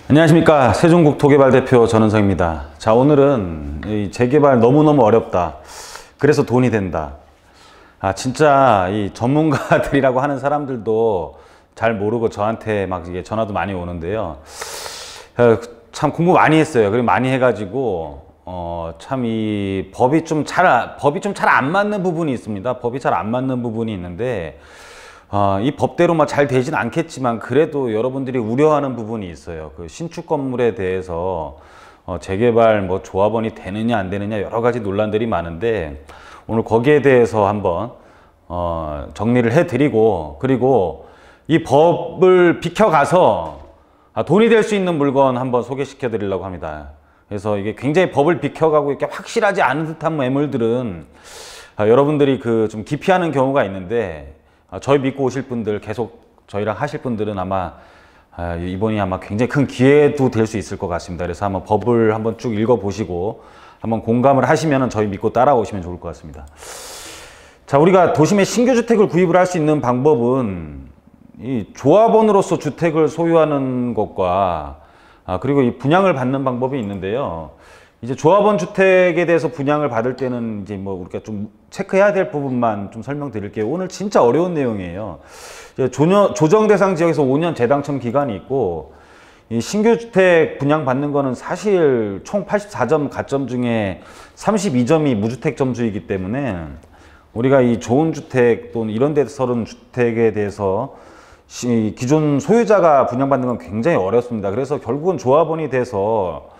안녕하십니까. 세종국토개발 대표 전은성입니다. 자, 오늘은 이 재개발 너무너무 어렵다. 그래서 돈이 된다. 진짜 이 전문가들이라고 하는 사람들도 잘 모르고 저한테 막 이게 전화도 많이 오는데요. 참 공부 많이 했어요. 그리고 많이 해가지고 참 이 법이 좀 잘 안 맞는 부분이 있습니다. 법이 잘 안 맞는 부분이 있는데 이 법대로 잘 되진 않겠지만 그래도 여러분들이 우려하는 부분이 있어요. 그 신축 건물에 대해서 재개발 조합원이 되느냐 안 되느냐 여러 가지 논란들이 많은데 오늘 거기에 대해서 한번 정리를 해드리고, 그리고 이 법을 비켜가서 돈이 될 수 있는 물건 한번 소개시켜 드리려고 합니다. 그래서 이게 굉장히 법을 비켜가고 이렇게 확실하지 않은 듯한 매물들은 여러분들이 좀 기피하는 경우가 있는데, 저희 믿고 오실 분들, 계속 저희랑 하실 분들은 아마 이번이 아마 굉장히 큰 기회도 될 수 있을 것 같습니다. 그래서 한번 법을 한번 쭉 읽어보시고 한번 공감을 하시면 저희 믿고 따라오시면 좋을 것 같습니다. 자, 우리가 도심에 신규 주택을 구입을 할 수 있는 방법은 이 조합원으로서 주택을 소유하는 것과 그리고 이 분양을 받는 방법이 있는데요. 이제 조합원 주택에 대해서 분양을 받을 때는 이제 우리가 좀 체크해야 될 부분만 좀 설명드릴게요. 오늘 진짜 어려운 내용이에요. 조정 대상 지역에서 5년 재당첨 기간이 있고, 이 신규 주택 분양 받는 거는 사실 총 84점 가점 중에 32점이 무주택 점수이기 때문에 우리가 이 좋은 주택 또는 이런 데 서른 주택에 대해서 기존 소유자가 분양받는 건 굉장히 어렵습니다. 그래서 결국은 조합원이 돼서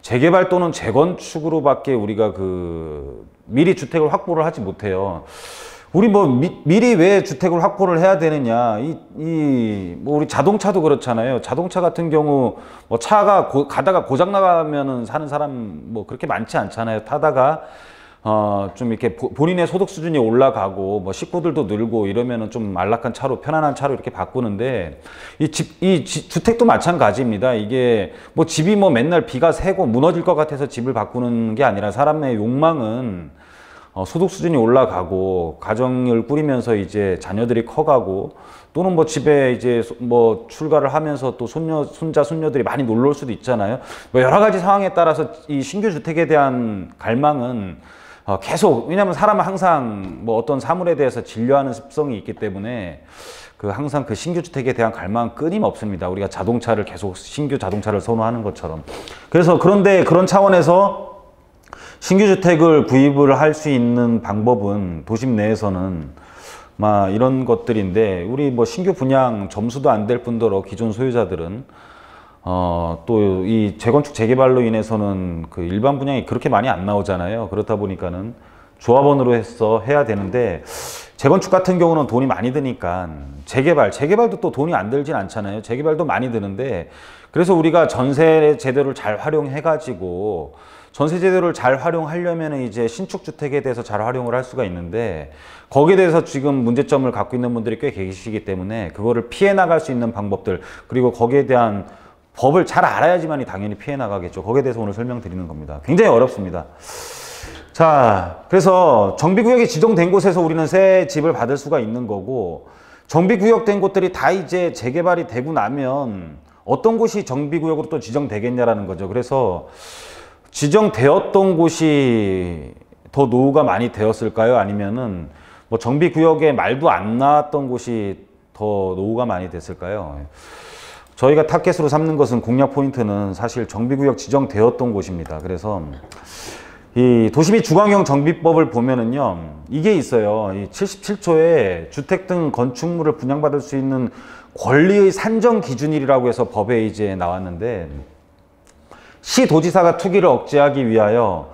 재개발 또는 재건축으로밖에 우리가 미리 주택을 확보를 하지 못해요. 우리 미리 왜 주택을 확보를 해야 되느냐? 우리 자동차도 그렇잖아요. 자동차 같은 경우 차가 가다가 고장 나가면은 사는 사람 그렇게 많지 않잖아요. 타다가 좀 이렇게 본인의 소득 수준이 올라가고 식구들도 늘고 이러면은 좀 안락한 차로, 편안한 차로 이렇게 바꾸는데, 주택도 마찬가지입니다. 이게 집이 맨날 비가 새고 무너질 것 같아서 집을 바꾸는 게 아니라 사람의 욕망은 소득 수준이 올라가고 가정을 꾸리면서 이제 자녀들이 커가고 또는 집에 이제 출가를 하면서 또 손자, 손녀들이 많이 놀러 올 수도 있잖아요. 여러 가지 상황에 따라서 이 신규 주택에 대한 갈망은 계속, 왜냐하면 사람은 항상 어떤 사물에 대해서 진료하는 습성이 있기 때문에 항상 신규 주택에 대한 갈망은 끊임없습니다. 우리가 자동차를 계속 신규 자동차를 선호하는 것처럼. 그래서 그런데 그런 차원에서 신규 주택을 구입을 할 수 있는 방법은 도심 내에서는 이런 것들인데, 우리 신규 분양 점수도 안 될 뿐더러 기존 소유자들은 또 이 재건축 재개발로 인해서는 일반 분양이 그렇게 많이 안 나오잖아요. 그렇다 보니까는 조합원으로 해야 되는데, 재건축 같은 경우는 돈이 많이 드니까 재개발도 또 돈이 안 들진 않잖아요. 재개발도 많이 드는데, 그래서 우리가 전세 제도를 잘 활용해 가지고 전세 제도를 잘 활용하려면 이제 신축 주택에 대해서 잘 활용을 할 수가 있는데, 거기에 대해서 지금 문제점을 갖고 있는 분들이 꽤 계시기 때문에 그거를 피해 나갈 수 있는 방법들, 그리고 거기에 대한 법을 잘 알아야지만이 당연히 피해 나가겠죠. 거기에 대해서 오늘 설명드리는 겁니다. 굉장히 어렵습니다. 자, 그래서 정비구역이 지정된 곳에서 우리는 새 집을 받을 수가 있는 거고, 정비구역된 곳들이 다 이제 재개발이 되고 나면 어떤 곳이 정비구역으로 또 지정되겠냐라는 거죠. 그래서 지정되었던 곳이 더 노후가 많이 되었을까요? 아니면은 정비구역에 말도 안 나왔던 곳이 더 노후가 많이 됐을까요? 저희가 타겟으로 삼는 것은, 공략 포인트는 사실 정비구역 지정되었던 곳입니다. 그래서 이 도시및 주거환경 정비법을 보면은요, 이게 있어요. 이 77조에 주택 등 건축물을 분양받을 수 있는 권리의 산정 기준일이라고 해서 법에 이제 나왔는데, 시도지사가 투기를 억제하기 위하여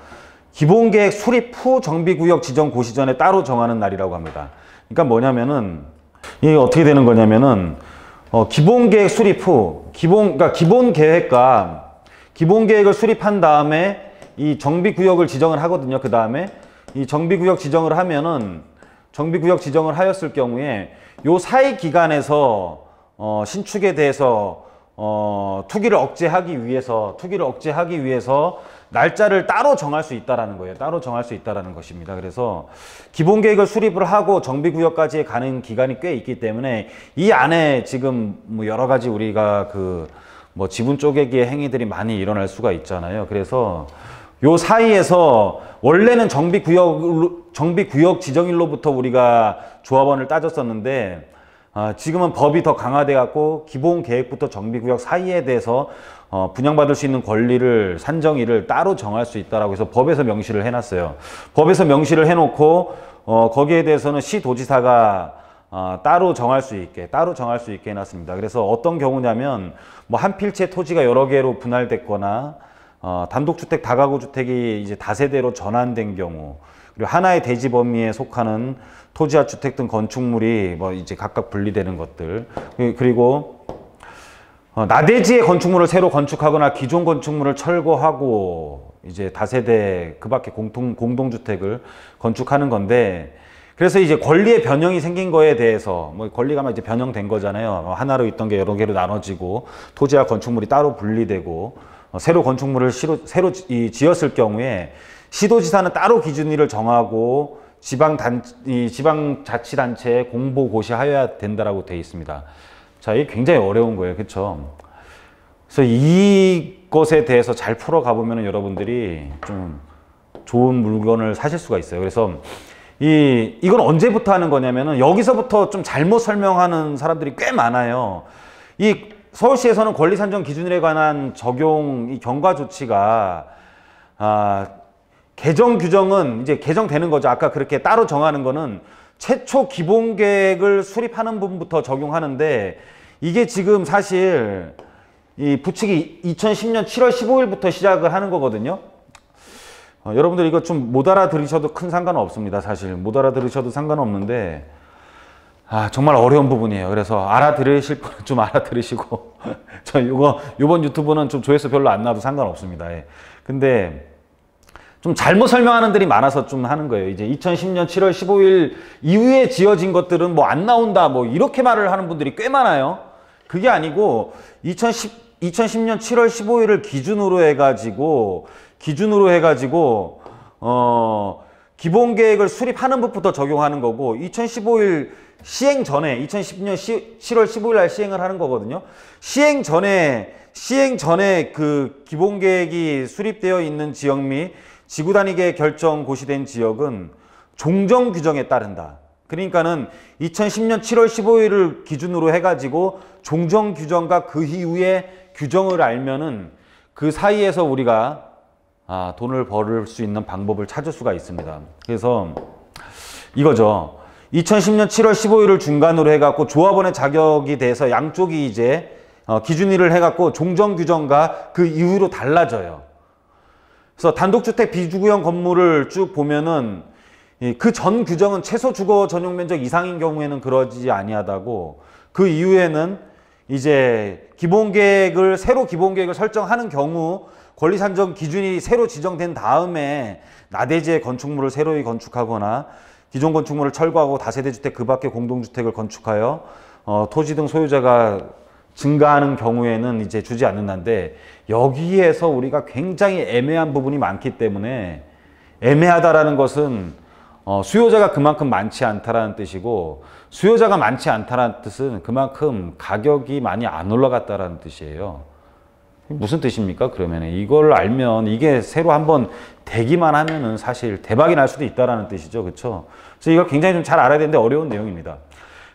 기본계획 수립 후 정비구역 지정 고시 전에 따로 정하는 날이라고 합니다. 그러니까 뭐냐면은, 이게 어떻게 되는 거냐면은, 기본계획 수립 후, 그러니까 기본계획을 수립한 다음에 이 정비구역을 지정을 하거든요. 그 다음에 이 정비구역 지정을 하면은, 정비구역 지정을 하였을 경우에 요 사이 기간에서 신축에 대해서 투기를 억제하기 위해서 날짜를 따로 정할 수 있다라는 거예요. 따로 정할 수 있다라는 것입니다. 그래서 기본계획을 수립을 하고 정비구역까지 가는 기간이 꽤 있기 때문에 이 안에 지금 여러 가지 우리가 뭐 지분 쪼개기의 행위들이 많이 일어날 수가 있잖아요. 그래서 요 사이에서 원래는 정비구역 지정일로부터 우리가 조합원을 따졌었는데 지금은 법이 더 강화돼 갖고 기본 계획부터 정비구역 사이에 대해서 분양받을 수 있는 권리를 산정일을 따로 정할 수 있다라고 해서 법에서 명시를 해놨어요. 법에서 명시를 해놓고 거기에 대해서는 시도지사가 따로 정할 수 있게 해놨습니다. 그래서 어떤 경우냐면 뭐 한 필지의 토지가 여러 개로 분할됐거나 단독주택, 다가구주택이 이제 다세대로 전환된 경우, 그리고 하나의 대지 범위에 속하는 토지와 주택 등 건축물이 뭐 이제 각각 분리되는 것들, 그리고 나대지의 건축물을 새로 건축하거나 기존 건축물을 철거하고 이제 다세대 그 밖에 공동주택을 건축하는 건데, 그래서 이제 권리의 변형이 생긴 거에 대해서 뭐 권리가 이제 변형된 거잖아요. 하나로 있던 게 여러 개로 나눠지고 토지와 건축물이 따로 분리되고 새로 건축물을 새로 지었을 경우에 시도지사는 따로 기준일을 정하고 지방자치단체에 공보 고시하여야 된다라고 되어 있습니다. 자, 이게 굉장히 어려운 거예요. 그렇죠? 그래서 이것에 대해서 잘 풀어가 보면 여러분들이 좀 좋은 물건을 사실 수가 있어요. 그래서 이건 언제부터 하는 거냐면은 여기서부터 좀 잘못 설명하는 사람들이 꽤 많아요. 이 서울시에서는 권리산정 기준일에 관한 적용 이 경과 조치가 개정 규정은 이제 개정되는 거죠. 아까 그렇게 따로 정하는 거는 최초 기본 계획을 수립하는 부분부터 적용하는데, 이게 지금 사실 이 부칙이 2010년 7월 15일부터 시작을 하는 거거든요. 여러분들 이거 좀 못 알아들으셔도 큰 상관은 없습니다. 사실 못 알아들으셔도 상관은 없는데 정말 어려운 부분이에요. 그래서 알아들으실 분은 좀 알아들으시고 저 요번 유튜브는 좀 조회수 별로 안 나도 상관없습니다. 예. 근데 좀 잘못 설명하는 들이 많아서 좀 하는 거예요. 이제 2010년 7월 15일 이후에 지어진 것들은 뭐 안 나온다 뭐 이렇게 말을 하는 분들이 꽤 많아요. 그게 아니고 2010년 7월 15일을 기준으로 해가지고 기본 계획을 수립하는 법부터 적용하는 거고, 2015일 시행 전에 2010년 7월 15일 날 시행을 하는 거거든요. 시행 전에 그 기본 계획이 수립되어 있는 지역 및 지구 단위계 결정 고시된 지역은 종정 규정에 따른다. 그러니까는 2010년 7월 15일을 기준으로 해가지고 종정 규정과 그 이후에 규정을 알면은 그 사이에서 우리가 돈을 벌을 수 있는 방법을 찾을 수가 있습니다. 그래서 이거죠. 2010년 7월 15일을 중간으로 해갖고 조합원의 자격이 돼서 양쪽이 이제 기준일을 해갖고 종정 규정과 그 이후로 달라져요. 그래서 단독주택 비주구형 건물을 쭉 보면은 그 전 규정은 최소 주거 전용 면적 이상인 경우에는 그러지 아니하다고, 그 이후에는 이제 새로 기본 계획을 설정하는 경우 권리산정 기준이 새로 지정된 다음에 나대지의 건축물을 새로이 건축하거나 기존 건축물을 철거하고 다세대 주택 그 밖에 공동주택을 건축하여 토지 등 소유자가 증가하는 경우에는 이제 주지 않는다는데, 여기에서 우리가 굉장히 애매한 부분이 많기 때문에, 애매하다라는 것은 수요자가 그만큼 많지 않다라는 뜻이고, 수요자가 많지 않다라는 뜻은 그만큼 가격이 많이 안 올라갔다라는 뜻이에요. 무슨 뜻입니까? 그러면 이걸 알면, 이게 새로 한번 되기만 하면은 사실 대박이 날 수도 있다라는 뜻이죠. 그렇죠? 그래서 이걸 굉장히 좀 잘 알아야 되는데 어려운 내용입니다.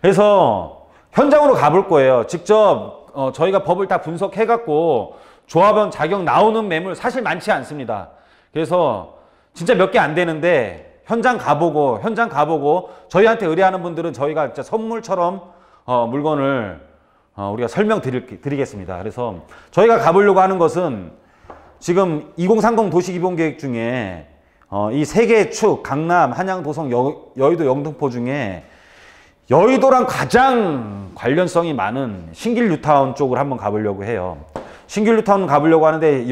그래서 현장으로 가볼 거예요. 직접 저희가 법을 다 분석해 갖고 조합원 자격 나오는 매물 사실 많지 않습니다. 그래서 진짜 몇 개 안 되는데 현장 가보고 저희한테 의뢰하는 분들은 저희가 진짜 선물처럼 물건을 우리가 설명드리겠습니다. 그래서 저희가 가보려고 하는 것은 지금 2030 도시기본계획 중에 이 세 개의 축, 강남, 한양, 도성, 여의도, 영등포 중에 여의도랑 가장 관련성이 많은 신길 뉴타운 쪽을 한번 가보려고 해요. 신길 뉴타운 가보려고 하는데,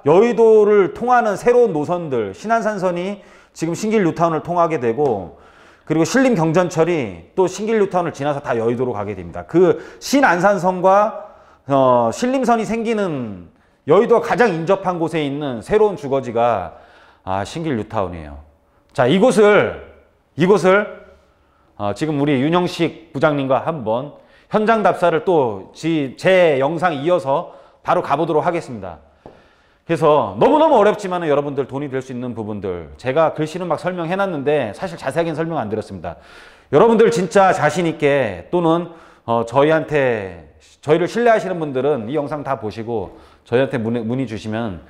여의도를 통하는 새로운 노선들, 신안산선이 지금 신길 뉴타운을 통하게 되고, 그리고 신림 경전철이 또 신길 뉴타운을 지나서 다 여의도로 가게 됩니다. 그 신안산선과 신림선이 생기는 여의도가 가장 인접한 곳에 있는 새로운 주거지가 신길 뉴타운이에요. 자, 이곳을 지금 우리 윤형식 부장님과 한번 현장 답사를 또 제 영상 이어서 바로 가보도록 하겠습니다. 그래서 너무너무 어렵지만 여러분들 돈이 될 수 있는 부분들, 제가 글씨는 막 설명해놨는데 사실 자세하게는 설명 안 드렸습니다. 여러분들 진짜 자신있게 또는 저희를 신뢰하시는 분들은 이 영상 다 보시고 저희한테 문의 주시면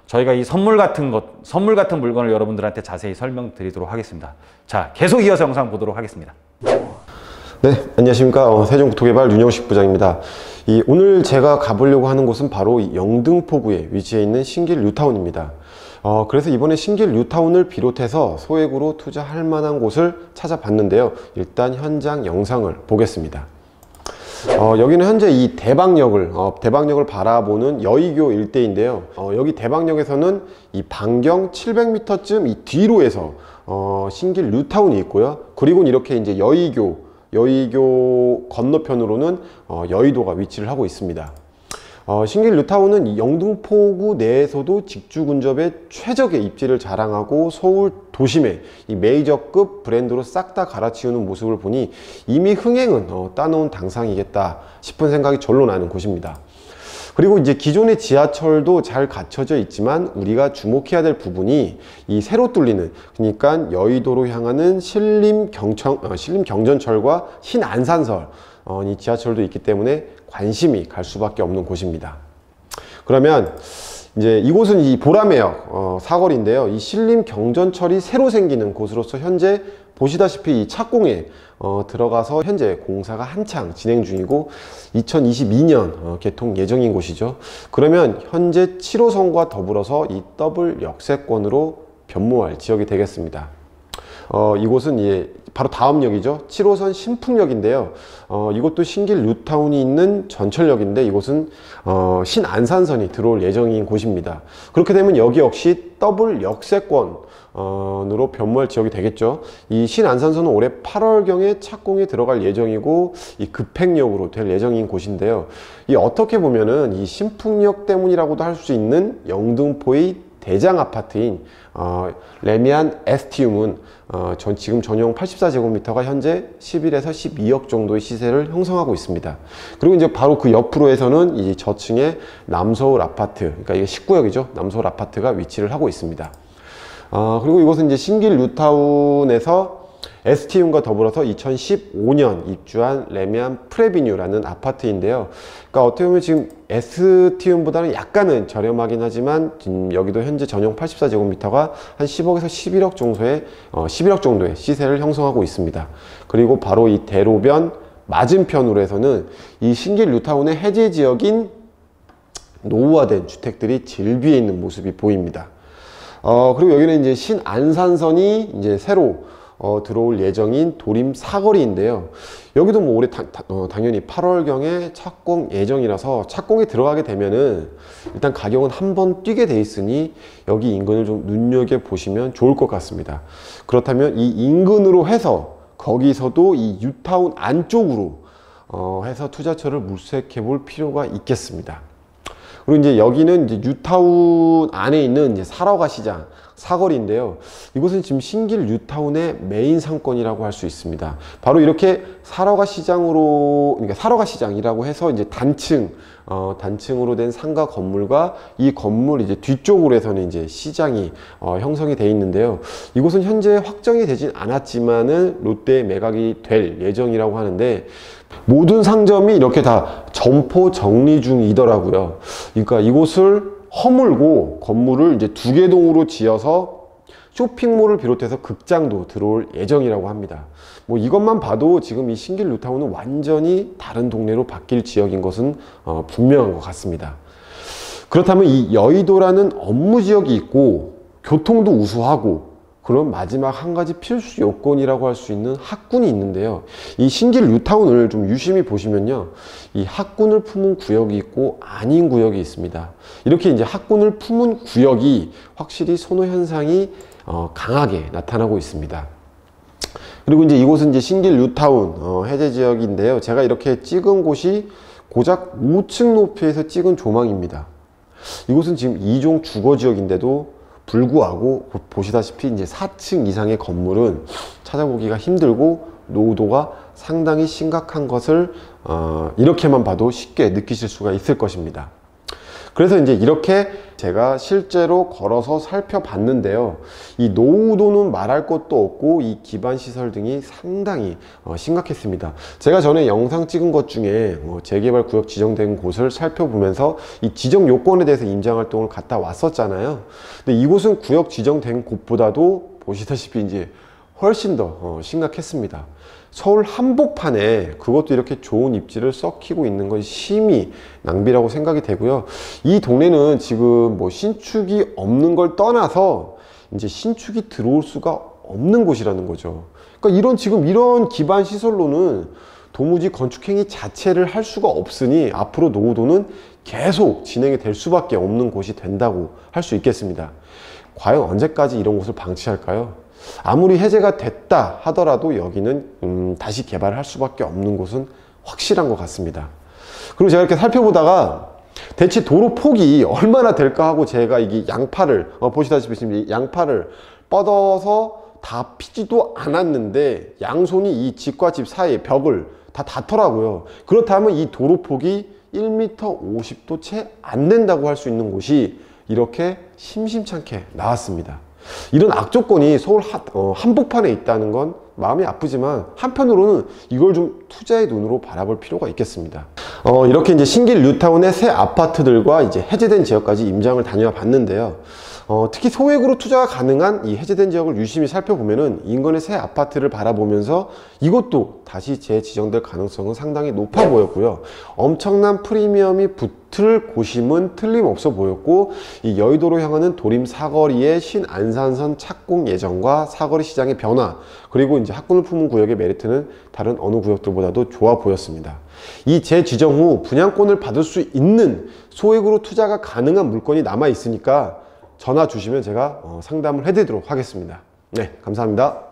저희가 이 선물 같은 물건을 여러분들한테 자세히 설명드리도록 하겠습니다. 자, 계속 이어서 영상 보도록 하겠습니다. 네, 안녕하십니까. 세종국토개발 윤영식 부장입니다. 오늘 제가 가보려고 하는 곳은 바로 영등포구에 위치해 있는 신길 뉴타운입니다. 그래서 이번에 신길 뉴타운을 비롯해서 소액으로 투자할 만한 곳을 찾아봤는데요. 일단 현장 영상을 보겠습니다. 여기는 현재 이 대방역을 바라보는 여의교 일대인데요. 여기 대방역에서는 이 반경 700m쯤 이 뒤로에서 신길 뉴타운이 있고요. 그리고 이렇게 이제 여의교 건너편으로는 여의도가 위치를 하고 있습니다. 신길 뉴타운은 영등포구 내에서도 직주 근접의 최적의 입지를 자랑하고 서울 도심에 이 메이저급 브랜드로 싹 다 갈아치우는 모습을 보니 이미 흥행은 따놓은 당상이겠다 싶은 생각이 절로 나는 곳입니다. 그리고 이제 기존의 지하철도 잘 갖춰져 있지만 우리가 주목해야 될 부분이 이 새로 뚫리는, 그러니까 여의도로 향하는 신림경전철과 신안산설 이 지하철도 있기 때문에 관심이 갈 수밖에 없는 곳입니다. 그러면 이제 이곳은 이 보라매역 사거리인데요. 이 신림경전철이 새로 생기는 곳으로서 현재 보시다시피 이 착공에 들어가서 현재 공사가 한창 진행 중이고 2022년 개통 예정인 곳이죠. 그러면 현재 7호선과 더불어서 이 더블 역세권으로 변모할 지역이 되겠습니다. 이곳은 바로 다음 역이죠. 7호선 신풍역인데요. 이것도 신길 뉴타운이 있는 전철역인데 이곳은 신안산선이 들어올 예정인 곳입니다. 그렇게 되면 여기 역시 더블 역세권으로 변모할 지역이 되겠죠. 이 신안산선은 올해 8월경에 착공에 들어갈 예정이고 이 급행역으로 될 예정인 곳인데요. 어떻게 보면은 이 신풍역 때문이라고도 할 수 있는 영등포의 대장 아파트인 레미안 에스티움은 지금 전용 84제곱미터가 현재 11에서 12억 정도의 시세를 형성하고 있습니다. 그리고 이제 바로 그 옆으로 해서는 이 저층에 남서울 아파트, 그러니까 이게 19역이죠. 남서울 아파트가 위치를 하고 있습니다. 그리고 이곳은 이제 신길 뉴타운에서 에스티움과 더불어서 2015년 입주한 레미안 프레비뉴라는 아파트인데요. 그러니까 어떻게 보면 지금 에스티움보다는 약간은 저렴하긴 하지만 여기도 현재 전용 84제곱미터가 한 10억에서 11억 정도의 시세를 형성하고 있습니다. 그리고 바로 이 대로변 맞은편으로 해서는 이 신길 뉴타운의 해제 지역인 노후화된 주택들이 질비해 있는 모습이 보입니다. 그리고 여기는 이제 신안산선이 이제 새로 들어올 예정인 도림 사거리인데요. 여기도 뭐 올해 당연히 8월경에 착공 예정이라서 착공에 들어가게 되면은 일단 가격은 한번 뛰게 돼 있으니 여기 인근을 좀 눈여겨보시면 좋을 것 같습니다. 그렇다면 이 인근으로 해서 거기서도 이 뉴타운 안쪽으로 해서 투자처를 물색해 볼 필요가 있겠습니다. 그리고 이제 여기는 이제 뉴타운 안에 있는 이제 사러가 시장 사거리인데요. 이곳은 지금 신길 뉴타운의 메인 상권이라고 할 수 있습니다. 바로 이렇게 사러가 시장이라고 해서 이제 단층으로 된 상가 건물과 이 건물 이제 뒤쪽으로 해서는 이제 시장이 형성이 되어 있는데요. 이곳은 현재 확정이 되진 않았지만은 롯데에 매각이 될 예정이라고 하는데 모든 상점이 이렇게 다 점포 정리 중이더라고요. 그러니까 이곳을 허물고 건물을 이제 2개 동으로 지어서 쇼핑몰을 비롯해서 극장도 들어올 예정이라고 합니다. 뭐 이것만 봐도 지금 이 신길 뉴타운은 완전히 다른 동네로 바뀔 지역인 것은 분명한 것 같습니다. 그렇다면 이 여의도라는 업무 지역이 있고 교통도 우수하고 그럼 마지막 한 가지 필수 요건이라고 할 수 있는 학군이 있는데요. 이 신길 뉴타운을 좀 유심히 보시면요. 이 학군을 품은 구역이 있고 아닌 구역이 있습니다. 이렇게 이제 학군을 품은 구역이 확실히 선호 현상이 강하게 나타나고 있습니다. 그리고 이제 이곳은 이제 신길 뉴타운 해제 지역인데요. 제가 이렇게 찍은 곳이 고작 5층 높이에서 찍은 조망입니다. 이곳은 지금 2종 주거 지역인데도 불구하고 보시다시피 이제 4층 이상의 건물은 찾아보기가 힘들고 노후도가 상당히 심각한 것을 이렇게만 봐도 쉽게 느끼실 수가 있을 것입니다. 그래서 이제 이렇게 제가 실제로 걸어서 살펴봤는데요. 이 노후도는 말할 것도 없고 이 기반시설 등이 상당히 심각했습니다. 제가 전에 영상 찍은 것 중에 재개발 구역 지정된 곳을 살펴보면서 이 지정 요건에 대해서 임장활동을 갔다 왔었잖아요. 근데 이곳은 구역 지정된 곳보다도 보시다시피 이제 훨씬 더 심각했습니다. 서울 한복판에 그것도 이렇게 좋은 입지를 썩히고 있는 건 심히 낭비라고 생각이 되고요. 이 동네는 지금 뭐 신축이 없는 걸 떠나서 이제 신축이 들어올 수가 없는 곳이라는 거죠. 그러니까 지금 이런 기반 시설로는 도무지 건축행위 자체를 할 수가 없으니 앞으로 노후도는 계속 진행이 될 수밖에 없는 곳이 된다고 할 수 있겠습니다. 과연 언제까지 이런 곳을 방치할까요? 아무리 해제가 됐다 하더라도 여기는 다시 개발을 할 수밖에 없는 곳은 확실한 것 같습니다. 그리고 제가 이렇게 살펴보다가 대체 도로 폭이 얼마나 될까 하고 제가 이게 양파를 보시다시피 지금 양파를 뻗어서 다 피지도 않았는데 양손이 이 집과 집 사이의 벽을 다 닿더라고요. 그렇다면 이 도로 폭이 1m 50도 채 안 된다고 할 수 있는 곳이 이렇게 심심찮게 나왔습니다. 이런 악조건이 서울 한복판에 있다는 건 마음이 아프지만 한편으로는 이걸 좀 투자의 눈으로 바라볼 필요가 있겠습니다. 이렇게 이제 신길 뉴타운의 새 아파트들과 이제 해제된 지역까지 임장을 다녀와 봤는데요. 특히 소액으로 투자가 가능한 이 해제된 지역을 유심히 살펴보면은 인근의 새 아파트를 바라보면서 이것도 다시 재지정될 가능성은 상당히 높아 보였고요. 엄청난 프리미엄이 붙을 곳임은 틀림없어 보였고, 이 여의도로 향하는 도림 사거리의 신안산선 착공 예정과 사거리 시장의 변화, 그리고 이제 학군을 품은 구역의 메리트는 다른 어느 구역들보다도 좋아 보였습니다. 이 재지정 후 분양권을 받을 수 있는 소액으로 투자가 가능한 물건이 남아 있으니까 전화 주시면 제가 상담을 해드리도록 하겠습니다. 네, 감사합니다.